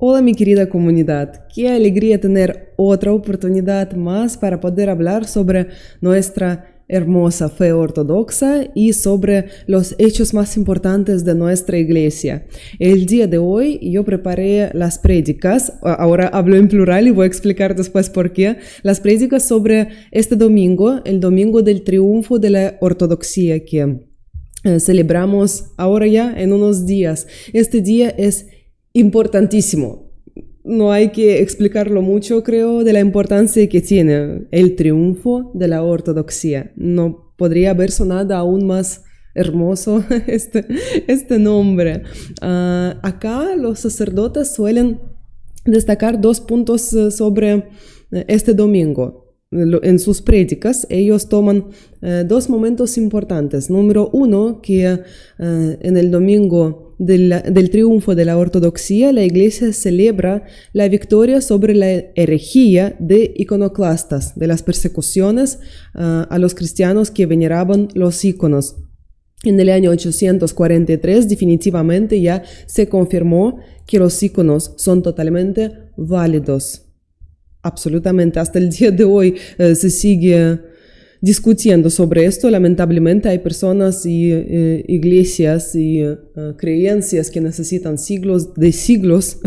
Hola mi querida comunidad, qué alegría tener otra oportunidad más para poder hablar sobre nuestra hermosa fe ortodoxa y sobre los hechos más importantes de nuestra iglesia. El día de hoy yo preparé las prédicas, ahora hablo en plural y voy a explicar después por qué, las prédicas sobre este domingo, el domingo del triunfo de la ortodoxia que celebramos ahora ya en unos días. Este día es importantísimo. No hay que explicarlo mucho, creo, de la importancia que tiene el triunfo de la ortodoxia. No podría haber sonado aún más hermoso este nombre. Acá los sacerdotes suelen destacar dos puntos sobre este domingo. En sus prédicas ellos toman dos momentos importantes. Número uno, que en el domingo del triunfo de la ortodoxia, la iglesia celebra la victoria sobre la herejía de iconoclastas, de las persecuciones a los cristianos que veneraban los íconos. En el año 843 definitivamente ya se confirmó que los íconos son totalmente válidos. Absolutamente, hasta el día de hoy se sigue discutiendo sobre esto. Lamentablemente hay personas y iglesias y creencias que necesitan siglos de siglos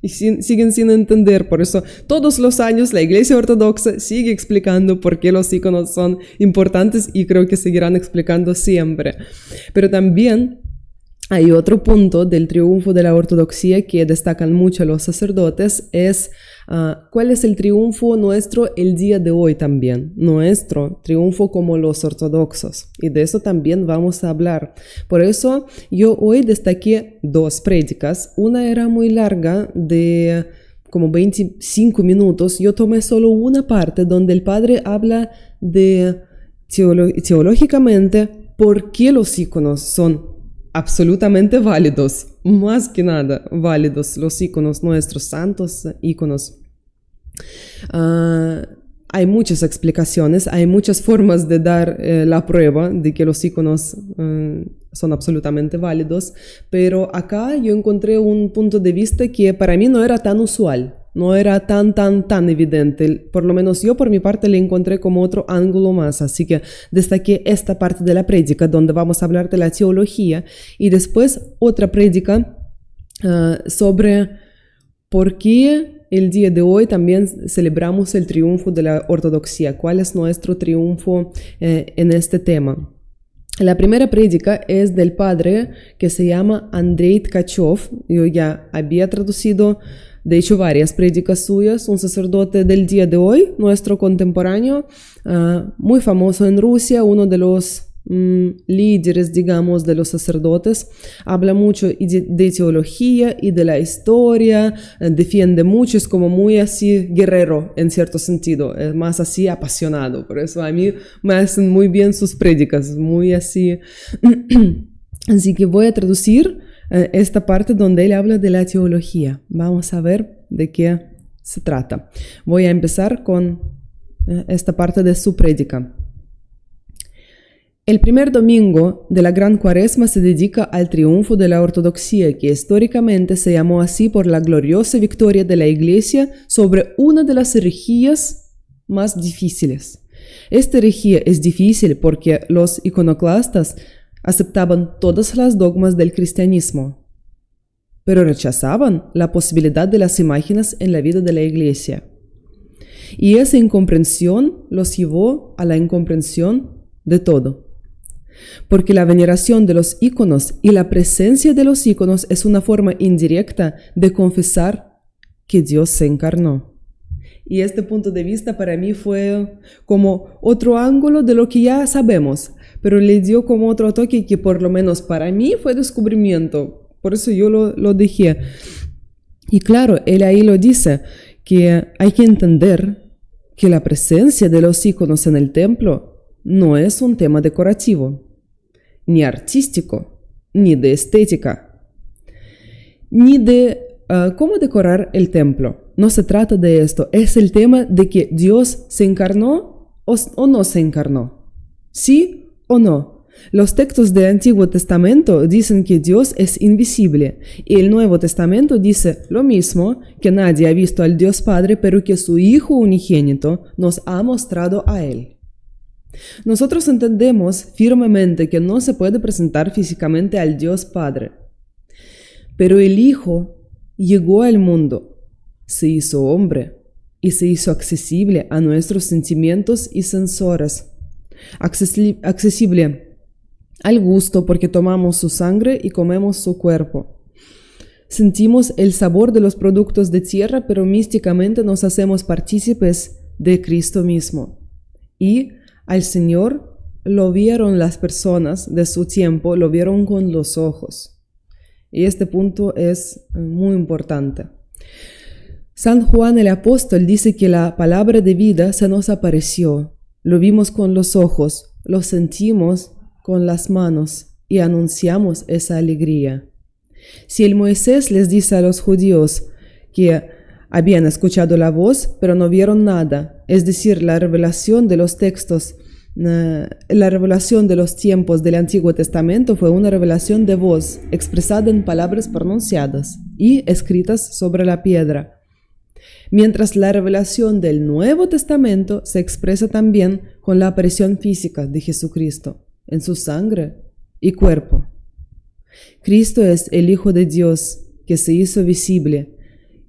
y siguen sin entender. Por eso todos los años la iglesia ortodoxa sigue explicando por qué los íconos son importantes y creo que seguirán explicando siempre. Pero también hay otro punto del triunfo de la ortodoxia que destacan mucho los sacerdotes, es cuál es el triunfo nuestro el día de hoy también, nuestro triunfo como los ortodoxos, y de eso también vamos a hablar. Por eso yo hoy destaqué dos prédicas. Una era muy larga, de como 25 minutos. Yo tomé solo una parte donde el padre habla de teológicamente por qué los íconos son absolutamente válidos, más que nada válidos, los íconos, nuestros santos íconos. Hay muchas explicaciones, hay muchas formas de dar la prueba de que los íconos son absolutamente válidos, pero acá yo encontré un punto de vista que para mí no era tan usual, no era tan evidente. Por lo menos yo por mi parte le encontré como otro ángulo más, así que destaqué esta parte de la prédica donde vamos a hablar de la teología y después otra prédica sobre por qué el día de hoy también celebramos el triunfo de la ortodoxia. ¿Cuál es nuestro triunfo en este tema? La primera prédica es del padre que se llama Andrei Tkachov. Yo ya había traducido, de hecho, varias prédicas suyas. Un sacerdote del día de hoy, nuestro contemporáneo, muy famoso en Rusia, uno de los líderes, digamos, de los sacerdotes. Habla mucho de teología y de la historia, defiende mucho, es como muy así guerrero en cierto sentido, es más así apasionado. Por eso a mí me hacen muy bien sus prédicas, muy así. Así que voy a traducir esta parte donde él habla de la teología. Vamos a ver de qué se trata. Voy a empezar con esta parte de su prédica. El primer domingo de la Gran Cuaresma se dedica al triunfo de la ortodoxia, que históricamente se llamó así por la gloriosa victoria de la Iglesia sobre una de las herejías más difíciles. Esta herejía es difícil porque los iconoclastas aceptaban todas las dogmas del cristianismo, pero rechazaban la posibilidad de las imágenes en la vida de la Iglesia. Y esa incomprensión los llevó a la incomprensión de todo. Porque la veneración de los íconos y la presencia de los íconos es una forma indirecta de confesar que Dios se encarnó. Y este punto de vista para mí fue como otro ángulo de lo que ya sabemos, pero le dio como otro toque que por lo menos para mí fue descubrimiento. Por eso yo lo dejé. Y claro, él ahí lo dice, que hay que entender que la presencia de los íconos en el templo no es un tema decorativo, ni artístico, ni de estética, ni de cómo decorar el templo. No se trata de esto, es el tema de que Dios se encarnó o no se encarnó, sí o no. Los textos del Antiguo Testamento dicen que Dios es invisible y el Nuevo Testamento dice lo mismo, que nadie ha visto al Dios Padre, pero que su Hijo unigénito nos ha mostrado a Él. Nosotros entendemos firmemente que no se puede presentar físicamente al Dios Padre, pero el Hijo llegó al mundo, se hizo hombre y se hizo accesible a nuestros sentimientos y sensores, accesible al gusto porque tomamos su sangre y comemos su cuerpo. Sentimos el sabor de los productos de tierra, pero místicamente nos hacemos partícipes de Cristo mismo. Y al Señor lo vieron las personas de su tiempo, lo vieron con los ojos. Y este punto es muy importante. San Juan el Apóstol dice que la palabra de vida se nos apareció. Lo vimos con los ojos, lo sentimos con las manos y anunciamos esa alegría. Si el Moisés les dice a los judíos que habían escuchado la voz, pero no vieron nada, es decir, la revelación de los textos, la revelación de los tiempos del Antiguo Testamento fue una revelación de voz, expresada en palabras pronunciadas y escritas sobre la piedra. Mientras la revelación del Nuevo Testamento se expresa también con la aparición física de Jesucristo en su sangre y cuerpo. Cristo es el Hijo de Dios que se hizo visible,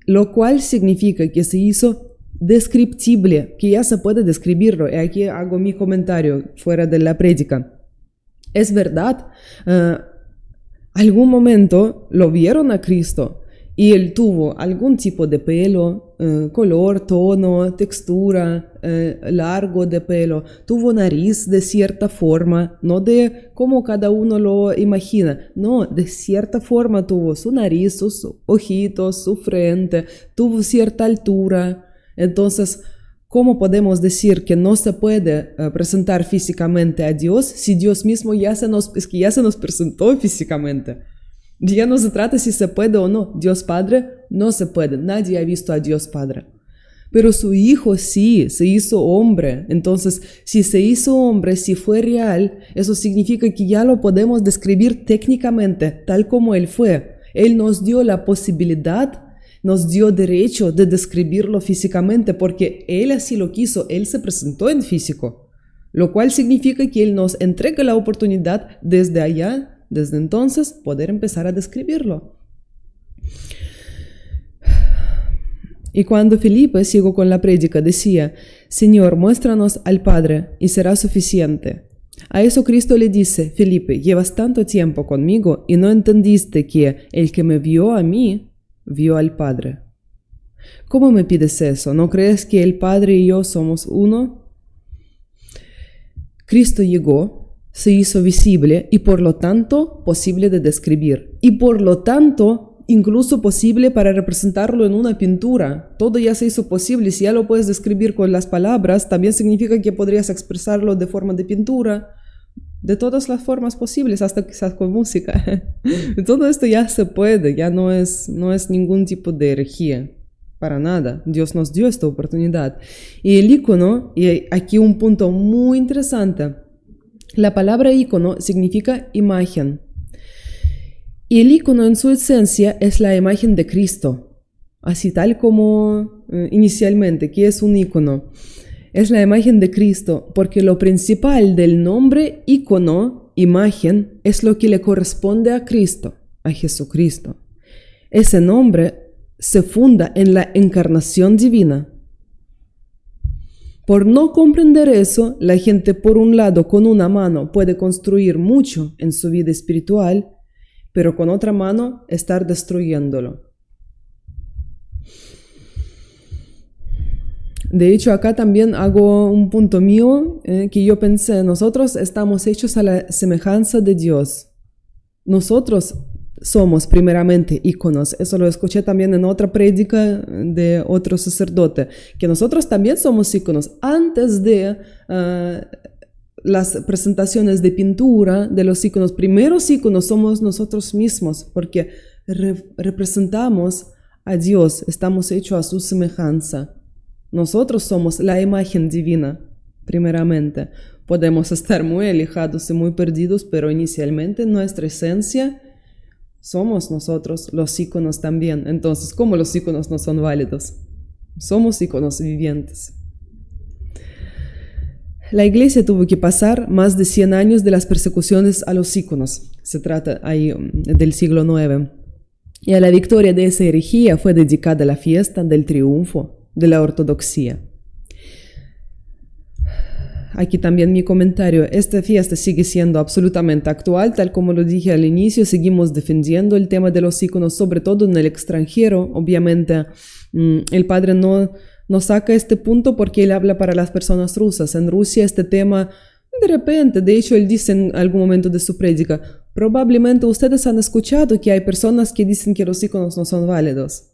lo cual significa que se hizo descriptible, que ya se puede describirlo. Y aquí hago mi comentario fuera de la prédica. Es verdad, algún momento lo vieron a Cristo y él tuvo algún tipo de pelo, color, tono, textura, largo de pelo, tuvo nariz de cierta forma, no de como cada uno lo imagina, no, de cierta forma tuvo su nariz, sus ojitos, su frente, tuvo cierta altura. Entonces, ¿cómo podemos decir que no se puede presentar físicamente a Dios si Dios mismo ya se nos presentó físicamente? Ya no se trata si se puede o no. Dios Padre no se puede. Nadie ha visto a Dios Padre. Pero su Hijo sí, se hizo hombre. Entonces, si se hizo hombre, si fue real, eso significa que ya lo podemos describir técnicamente, tal como Él fue. Él nos dio la posibilidad, nos dio derecho de describirlo físicamente, porque Él así lo quiso. Él se presentó en físico. Lo cual significa que Él nos entrega la oportunidad desde allá, desde entonces, poder empezar a describirlo. Y cuando Felipe, sigo con la prédica, decía, Señor, muéstranos al Padre y será suficiente. A eso Cristo le dice, Felipe, llevas tanto tiempo conmigo y no entendiste que el que me vio a mí, vio al Padre. ¿Cómo me pides eso? ¿No crees que el Padre y yo somos uno? Cristo llegó, se hizo visible y por lo tanto posible de describir. Y por lo tanto incluso posible para representarlo en una pintura. Todo ya se hizo posible. Si ya lo puedes describir con las palabras, también significa que podrías expresarlo de forma de pintura, de todas las formas posibles, hasta quizás con música. Todo esto ya se puede, ya no es ningún tipo de herejía. Para nada. Dios nos dio esta oportunidad. Y el icono, y aquí un punto muy interesante, la palabra icono significa imagen. Y el icono en su esencia es la imagen de Cristo. Así tal como inicialmente, ¿qué es un icono? Es la imagen de Cristo, porque lo principal del nombre icono, imagen, es lo que le corresponde a Cristo, a Jesucristo. Ese nombre se funda en la encarnación divina. Por no comprender eso, la gente por un lado con una mano puede construir mucho en su vida espiritual, pero con otra mano estar destruyéndolo. De hecho, acá también hago un punto mío que yo pensé, nosotros estamos hechos a la semejanza de Dios. Nosotros somos primeramente íconos. Eso lo escuché también en otra prédica de otro sacerdote, que nosotros también somos íconos. Antes de las presentaciones de pintura de los íconos, primeros íconos somos nosotros mismos, porque representamos a Dios, estamos hechos a su semejanza. Nosotros somos la imagen divina, primeramente. Podemos estar muy alejados y muy perdidos, pero inicialmente nuestra esencia somos nosotros, los íconos también. Entonces, ¿cómo los íconos no son válidos? Somos íconos vivientes. La Iglesia tuvo que pasar más de 100 años de las persecuciones a los íconos. Se trata ahí del siglo IX. Y a la victoria de esa herejía fue dedicada la fiesta del triunfo de la ortodoxia. Aquí también mi comentario. Esta fiesta sigue siendo absolutamente actual, tal como lo dije al inicio. Seguimos defendiendo el tema de los íconos, sobre todo en el extranjero. Obviamente, el padre no saca este punto porque él habla para las personas rusas. En Rusia este tema, de repente, de hecho él dice en algún momento de su prédica, probablemente ustedes han escuchado que hay personas que dicen que los íconos no son válidos.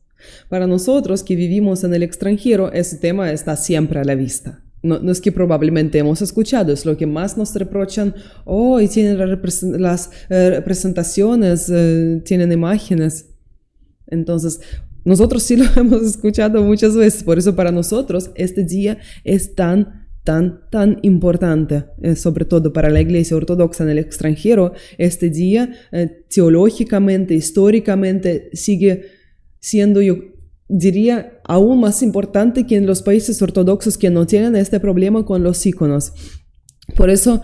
Para nosotros que vivimos en el extranjero, ese tema está siempre a la vista. No es que probablemente hemos escuchado, es lo que más nos reprochan. Oh, y tienen las representaciones, tienen imágenes. Entonces, nosotros sí lo hemos escuchado muchas veces. Por eso para nosotros este día es tan importante, sobre todo para la Iglesia Ortodoxa en el extranjero. Este día teológicamente, históricamente sigue siendo, yo diría, aún más importante que en los países ortodoxos que no tienen este problema con los íconos. Por eso,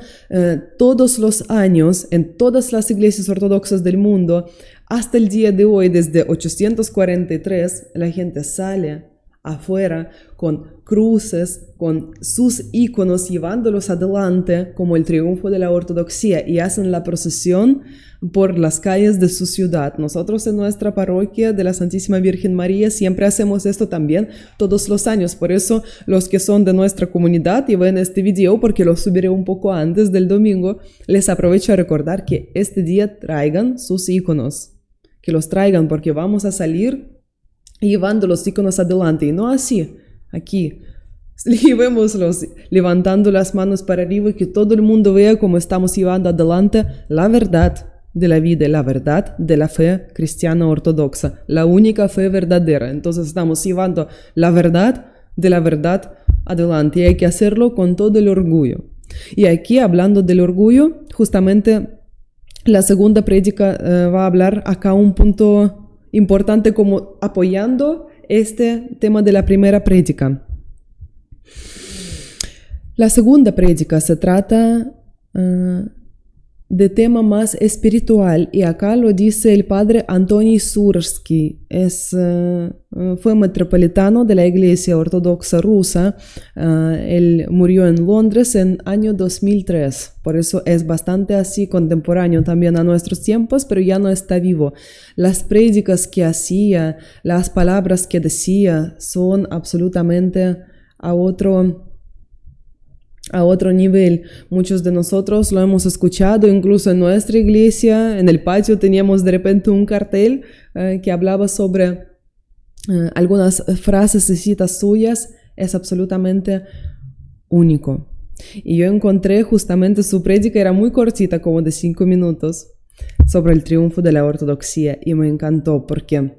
todos los años, en todas las iglesias ortodoxas del mundo, hasta el día de hoy, desde 843, la gente sale afuera con cruces, con sus íconos, llevándolos adelante como el triunfo de la ortodoxia, y hacen la procesión por las calles de su ciudad. Nosotros en nuestra parroquia de la Santísima Virgen María siempre hacemos esto también todos los años. Por eso los que son de nuestra comunidad y ven este video, porque lo subiré un poco antes del domingo, les aprovecho a recordar que este día traigan sus íconos, que los traigan, porque vamos a salir llevando los íconos adelante, y no así, aquí, llevémoslos levantando las manos para arriba y que todo el mundo vea cómo estamos llevando adelante la verdad de la vida, la verdad de la fe cristiana ortodoxa, la única fe verdadera. Entonces estamos llevando la verdad de la verdad adelante, y hay que hacerlo con todo el orgullo. Y aquí, hablando del orgullo, justamente la segunda prédica va a hablar acá un punto importante, como apoyando este tema de la primera prédica. La segunda prédica se trata de tema más espiritual, y acá lo dice el padre Antoni Sursky. Fue metropolitano de la Iglesia Ortodoxa rusa. Él murió en Londres en año 2003, por eso es bastante así contemporáneo también a nuestros tiempos, pero ya no está vivo. Las prédicas que hacía, las palabras que decía son absolutamente a otro nivel. Muchos de nosotros lo hemos escuchado, incluso en nuestra iglesia, en el patio teníamos de repente un cartel que hablaba sobre algunas frases y citas suyas. Es absolutamente único. Y yo encontré justamente su prédica, era muy cortita, como de 5 minutos, sobre el triunfo de la ortodoxia, y me encantó porque,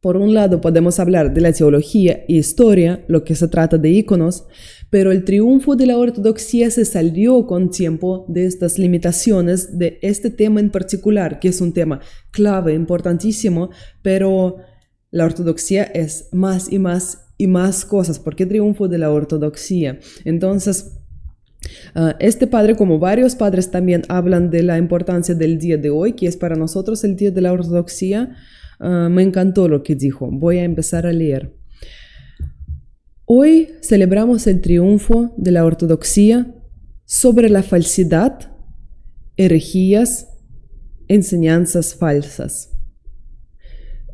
por un lado, podemos hablar de la teología y historia, lo que se trata de íconos, pero el triunfo de la ortodoxia se salió con tiempo de estas limitaciones, de este tema en particular, que es un tema clave, importantísimo, pero la ortodoxia es más y más y más cosas. ¿Por qué triunfo de la ortodoxia? Entonces, este padre, como varios padres, también hablan de la importancia del día de hoy, que es para nosotros el día de la ortodoxia. Me encantó lo que dijo. Voy a empezar a leer. Hoy celebramos el triunfo de la ortodoxia sobre la falsidad, herejías, enseñanzas falsas.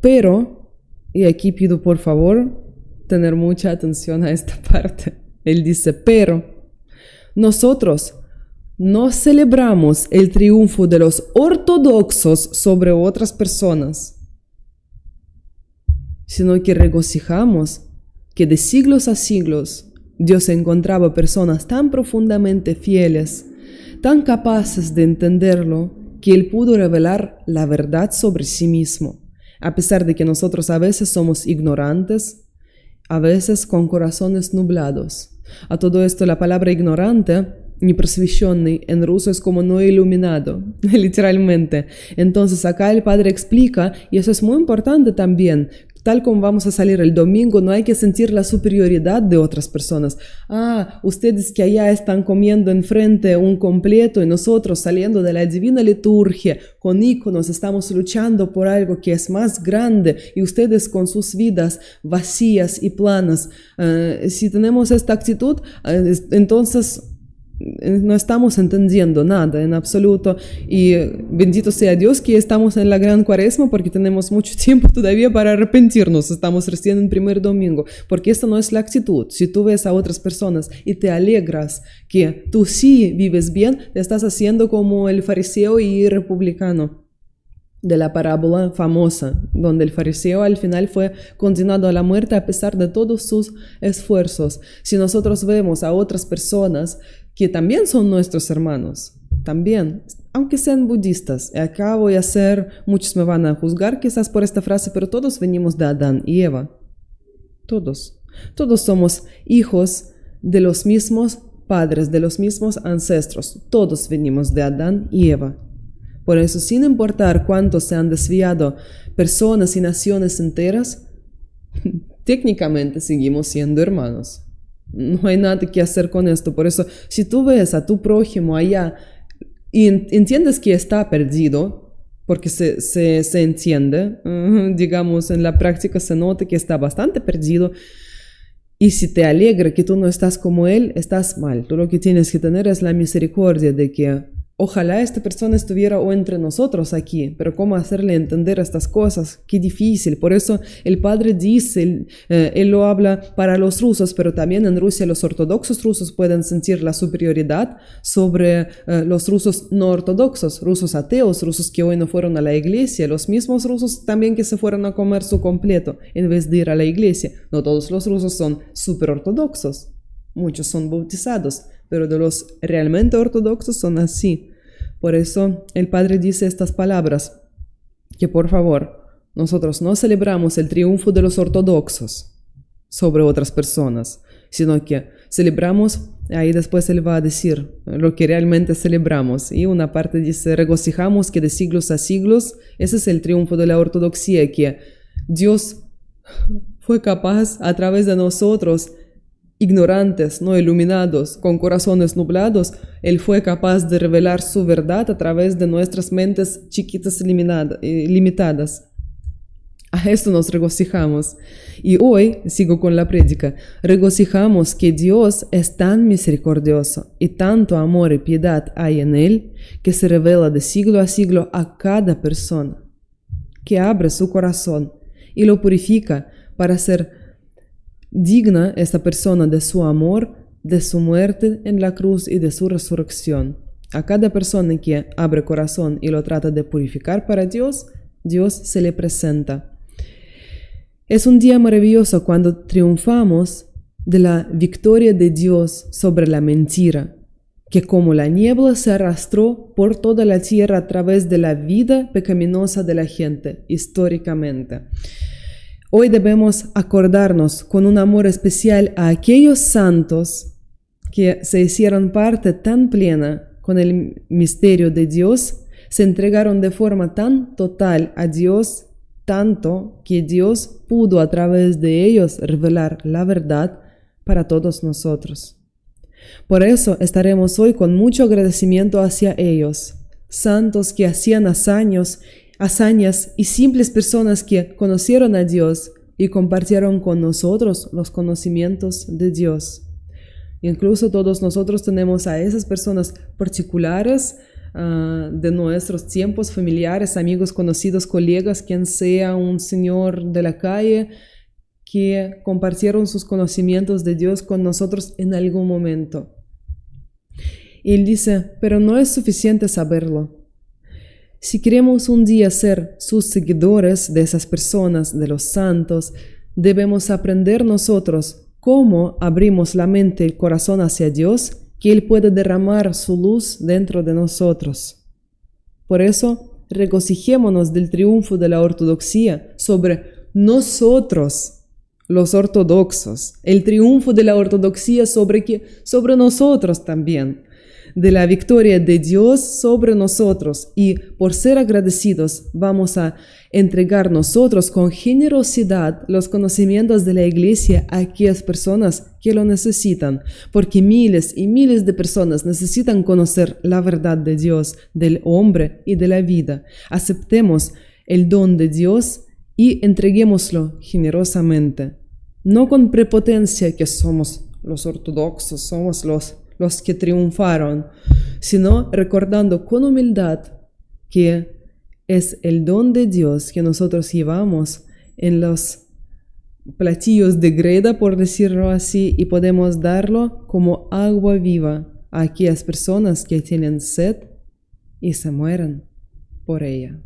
Pero, y aquí pido por favor tener mucha atención a esta parte. Él dice, pero nosotros no celebramos el triunfo de los ortodoxos sobre otras personas, sino que regocijamos que de siglos a siglos Dios encontraba personas tan profundamente fieles, tan capaces de entenderlo, que Él pudo revelar la verdad sobre sí mismo, a pesar de que nosotros a veces somos ignorantes, a veces con corazones nublados. A todo esto, la palabra ignorante непросвещенный en ruso es como no iluminado, literalmente. Entonces acá el padre explica, y eso es muy importante también, tal como vamos a salir el domingo, no hay que sentir la superioridad de otras personas. Ustedes que allá están comiendo enfrente un completo y nosotros saliendo de la divina liturgia con íconos estamos luchando por algo que es más grande y ustedes con sus vidas vacías y planas. Si tenemos esta actitud, entonces no estamos entendiendo nada en absoluto, y bendito sea Dios que estamos en la gran cuaresma porque tenemos mucho tiempo todavía para arrepentirnos, estamos recién en primer domingo, porque esta no es la actitud. Si tú ves a otras personas y te alegras que tú sí vives bien, te estás haciendo como el fariseo y republicano de la parábola famosa, donde el fariseo al final fue condenado a la muerte a pesar de todos sus esfuerzos. Si nosotros vemos a otras personas que también son nuestros hermanos, también, aunque sean budistas, acá voy a hacer, muchos me van a juzgar quizás por esta frase, pero todos venimos de Adán y Eva, todos somos hijos de los mismos padres, de los mismos ancestros, todos venimos de Adán y Eva. Por eso, sin importar cuántos se han desviado personas y naciones enteras, técnicamente seguimos siendo hermanos. No hay nada que hacer con esto. Por eso, si tú ves a tu prójimo allá y entiendes que está perdido, porque se entiende, digamos, en la práctica se nota que está bastante perdido, y si te alegra que tú no estás como él, estás mal. Tú lo que tienes que tener es la misericordia de que ojalá esta persona estuviera o entre nosotros aquí, pero ¿cómo hacerle entender estas cosas? Qué difícil. Por eso el padre dice, él lo habla para los rusos, pero también en Rusia los ortodoxos rusos pueden sentir la superioridad sobre los rusos no ortodoxos, rusos ateos, rusos que hoy no fueron a la iglesia, los mismos rusos también que se fueron a comer su completo en vez de ir a la iglesia. No todos los rusos son súper ortodoxos, muchos son bautizados, pero de los realmente ortodoxos son así. Por eso el padre dice estas palabras, que por favor, nosotros no celebramos el triunfo de los ortodoxos sobre otras personas, sino que celebramos, ahí después él va a decir lo que realmente celebramos. Y una parte dice, regocijamos que de siglos a siglos, ese es el triunfo de la ortodoxia, que Dios fue capaz a través de nosotros, ignorantes, no iluminados, con corazones nublados, Él fue capaz de revelar su verdad a través de nuestras mentes chiquitas y limitadas. A esto nos regocijamos. Y hoy, sigo con la prédica, regocijamos que Dios es tan misericordioso y tanto amor y piedad hay en Él que se revela de siglo a siglo a cada persona, que abre su corazón y lo purifica para ser digna esta persona de su amor, de su muerte en la cruz y de su resurrección. A cada persona que abre corazón y lo trata de purificar para Dios, Dios se le presenta. Es un día maravilloso cuando triunfamos de la victoria de Dios sobre la mentira, que como la niebla se arrastró por toda la tierra a través de la vida pecaminosa de la gente, históricamente. Hoy debemos acordarnos con un amor especial a aquellos santos que se hicieron parte tan plena con el misterio de Dios, se entregaron de forma tan total a Dios, tanto que Dios pudo a través de ellos revelar la verdad para todos nosotros. Por eso estaremos hoy con mucho agradecimiento hacia ellos, santos que hacían hazañas y simples personas que conocieron a Dios y compartieron con nosotros los conocimientos de Dios. Incluso todos nosotros tenemos a esas personas particulares de nuestros tiempos, familiares, amigos, conocidos, colegas, quien sea un señor de la calle, que compartieron sus conocimientos de Dios con nosotros en algún momento. Y él dice, pero no es suficiente saberlo. Si queremos un día ser sus seguidores de esas personas, de los santos, debemos aprender nosotros cómo abrimos la mente y el corazón hacia Dios, que Él puede derramar su luz dentro de nosotros. Por eso, regocijémonos del triunfo de la ortodoxia sobre nosotros, los ortodoxos, el triunfo de la ortodoxia sobre nosotros también. de la victoria de Dios sobre nosotros y por ser agradecidos vamos a entregar nosotros con generosidad los conocimientos de la iglesia a aquellas personas que lo necesitan, porque miles y miles de personas necesitan conocer la verdad de Dios, del hombre y de la vida. Aceptemos el don de Dios y entreguémoslo generosamente, no con prepotencia que somos los ortodoxos, somos los que triunfaron, sino recordando con humildad que es el don de Dios que nosotros llevamos en los platillos de greda, por decirlo así, y podemos darlo como agua viva a aquellas personas que tienen sed y se mueren por ella.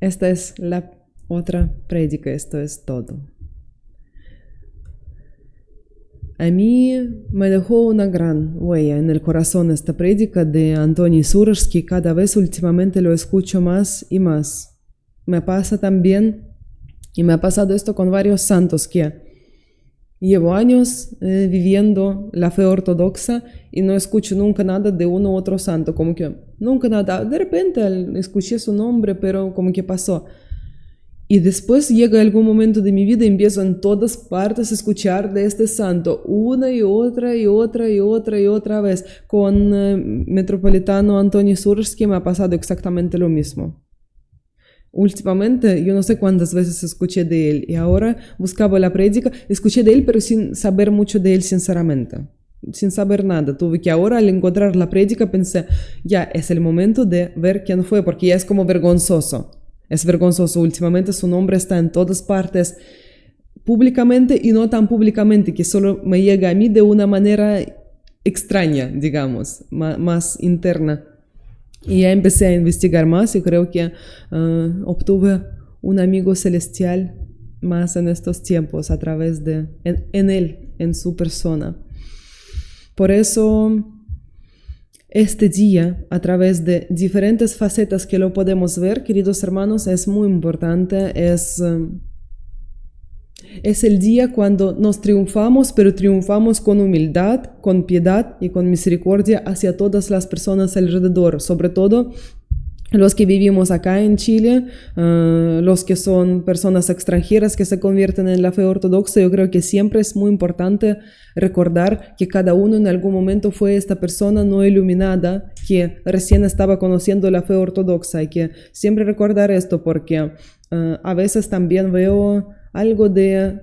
Esta es la otra prédica, esto es todo. A mí me dejó una gran huella en el corazón esta prédica de Antoni Sursky. Cada vez últimamente lo escucho más y más. Me pasa también, y me ha pasado esto con varios santos, que llevo años viviendo la fe ortodoxa y no escucho nunca nada de uno u otro santo, como que nunca nada. De repente escuché su nombre, pero como que pasó. Y después llega algún momento de mi vida y empiezo en todas partes a escuchar de este santo una y otra y otra y otra y otra vez. Con Metropolitano Antoni Sursky me ha pasado exactamente lo mismo. Últimamente, yo no sé cuántas veces escuché de él y ahora buscaba la prédica, escuché de él pero sin saber mucho de él sinceramente. Sin saber nada. Tuve que ahora al encontrar la prédica pensé, ya es el momento de ver quién fue porque ya es como vergonzoso. Es vergonzoso, últimamente su nombre está en todas partes, públicamente y no tan públicamente, que solo me llega a mí de una manera extraña, digamos, más interna. Y ya empecé a investigar más y creo que obtuve un amigo celestial más en estos tiempos a través de, en él, en su persona. Por eso este día, a través de diferentes facetas que lo podemos ver, queridos hermanos, es muy importante, es el día cuando nos triunfamos, pero triunfamos con humildad, con piedad y con misericordia hacia todas las personas alrededor, sobre todo los que vivimos acá en Chile, los que son personas extranjeras que se convierten en la fe ortodoxa. Yo creo que siempre es muy importante recordar que cada uno en algún momento fue esta persona no iluminada que recién estaba conociendo la fe ortodoxa, y que siempre recordar esto porque a veces también veo algo de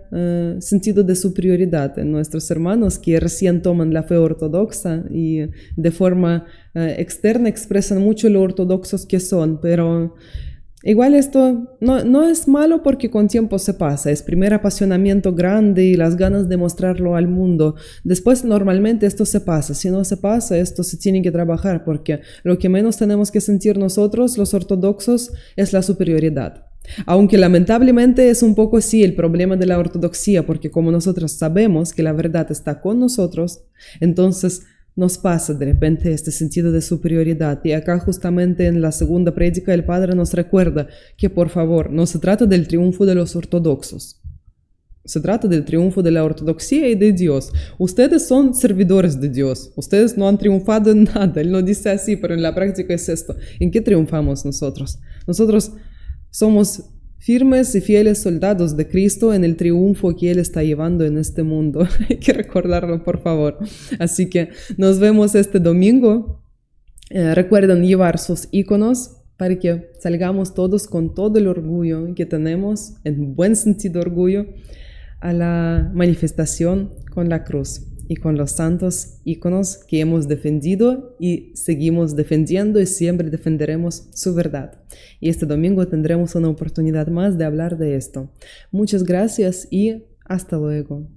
sentido de superioridad en nuestros hermanos que recién toman la fe ortodoxa y de forma externa expresan mucho lo ortodoxos que son, pero igual esto no es malo porque con tiempo se pasa, es primer apasionamiento grande y las ganas de mostrarlo al mundo. Después normalmente esto se pasa, si no se pasa esto se tiene que trabajar porque lo que menos tenemos que sentir nosotros los ortodoxos es la superioridad. Aunque lamentablemente es un poco así el problema de la ortodoxia, porque como nosotros sabemos que la verdad está con nosotros, entonces nos pasa de repente este sentido de superioridad. Y acá justamente en la segunda prédica el Padre nos recuerda que por favor no se trata del triunfo de los ortodoxos, se trata del triunfo de la ortodoxia y de Dios. Ustedes son servidores de Dios, ustedes no han triunfado en nada. Él no dice así, pero en la práctica es esto. ¿En qué triunfamos nosotros? Nosotros somos firmes y fieles soldados de Cristo en el triunfo que Él está llevando en este mundo. Hay que recordarlo, por favor. Así que nos vemos este domingo. Recuerden llevar sus iconos para que salgamos todos con todo el orgullo que tenemos, en buen sentido orgullo, a la manifestación con la cruz y con los santos íconos que hemos defendido y seguimos defendiendo y siempre defenderemos su verdad. Y este domingo tendremos una oportunidad más de hablar de esto. Muchas gracias y hasta luego.